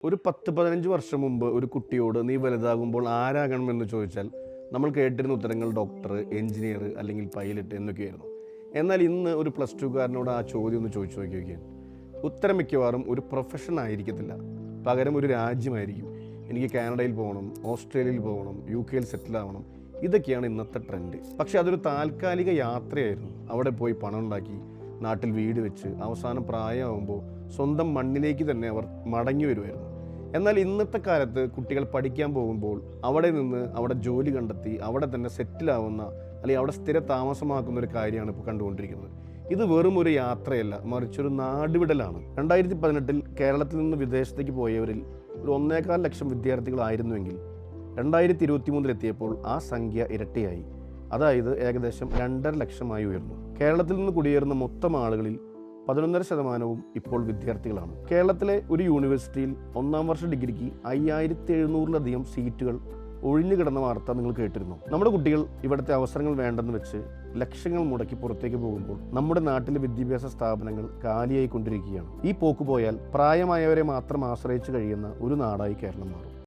ഒരു 10-15 വർഷം മുമ്പ് ഒരു കുട്ടിയോട് നീ വലുതാകുമ്പോൾ ആരാകണമെന്ന് ചോദിച്ചാൽ നമ്മൾ കേട്ടിരുന്ന ഉത്തരങ്ങൾ ഡോക്ടർ, എഞ്ചിനീയർ അല്ലെങ്കിൽ പൈലറ്റ് എന്നൊക്കെയായിരുന്നു. എന്നാൽ ഇന്ന് ഒരു പ്ലസ് ടുക്കാരനോട് ആ ചോദ്യം ഒന്ന് ചോദിച്ചു നോക്കിയൊക്കെയാണ് ഉത്തരം മിക്കവാറും ഒരു പ്രൊഫഷൻ ആയിരിക്കത്തില്ല, പകരം ഒരു രാജ്യമായിരിക്കും. എനിക്ക് കാനഡയിൽ പോകണം, ഓസ്ട്രേലിയയിൽ പോകണം, UK സെറ്റിൽ ആവണം, ഇതൊക്കെയാണ് ഇന്നത്തെ ട്രെൻഡ്. പക്ഷെ അതൊരു താൽക്കാലിക യാത്രയായിരുന്നു. അവിടെ പോയി പണം ഉണ്ടാക്കി നാട്ടിൽ വീട് വെച്ച് അവസാനം പ്രായമാകുമ്പോൾ സ്വന്തം മണ്ണിലേക്ക് തന്നെ അവർ മടങ്ങി വരുമായിരുന്നു. എന്നാൽ ഇന്നത്തെ കാലത്ത് കുട്ടികൾ പഠിക്കാൻ പോകുമ്പോൾ അവിടെ നിന്ന് അവിടെ ജോലി കണ്ടെത്തി അവിടെ തന്നെ സെറ്റിലാവുന്ന അല്ലെങ്കിൽ അവിടെ സ്ഥിര താമസമാക്കുന്ന ഒരു കാര്യമാണ് ഇപ്പോൾ കണ്ടുകൊണ്ടിരിക്കുന്നത്. ഇത് വെറും ഒരു യാത്രയല്ല, മറിച്ചൊരു നാടുവിടലാണ്. 2018 കേരളത്തിൽ നിന്ന് വിദേശത്തേക്ക് പോയവരിൽ ഒരു 1.25 ലക്ഷം വിദ്യാർത്ഥികളായിരുന്നുവെങ്കിൽ 2023 എത്തിയപ്പോൾ ആ സംഖ്യ ഇരട്ടിയായി. അതായത് ഏകദേശം 2.5 ലക്ഷമായി ഉയർന്നു. കേരളത്തിൽ നിന്ന് കുടിയേറുന്ന മൊത്തം ആളുകളിൽ 11% ഇപ്പോൾ വിദ്യാർത്ഥികളാണ്. കേരളത്തിലെ ഒരു യൂണിവേഴ്സിറ്റിയിൽ 1-ാം വർഷ ഡിഗ്രിക്ക് 5700-ലധികം സീറ്റുകൾ ഒഴിഞ്ഞു കിടന്ന വാർത്ത നിങ്ങൾ കേട്ടിരുന്നു. നമ്മുടെ കുട്ടികൾ ഇവിടുത്തെ അവസരങ്ങൾ വേണ്ടെന്ന് വെച്ച് ലക്ഷങ്ങൾ മുടക്കി പുറത്തേക്ക് പോകുമ്പോൾ നമ്മുടെ നാട്ടിലെ വിദ്യാഭ്യാസ സ്ഥാപനങ്ങൾ കാലിയായിക്കൊണ്ടിരിക്കുകയാണ്. ഈ പോക്ക് പോയാൽ പ്രായമായവരെ മാത്രം ആശ്രയിച്ച് കഴിയുന്ന ഒരു നാടായി കേരളം മാറും.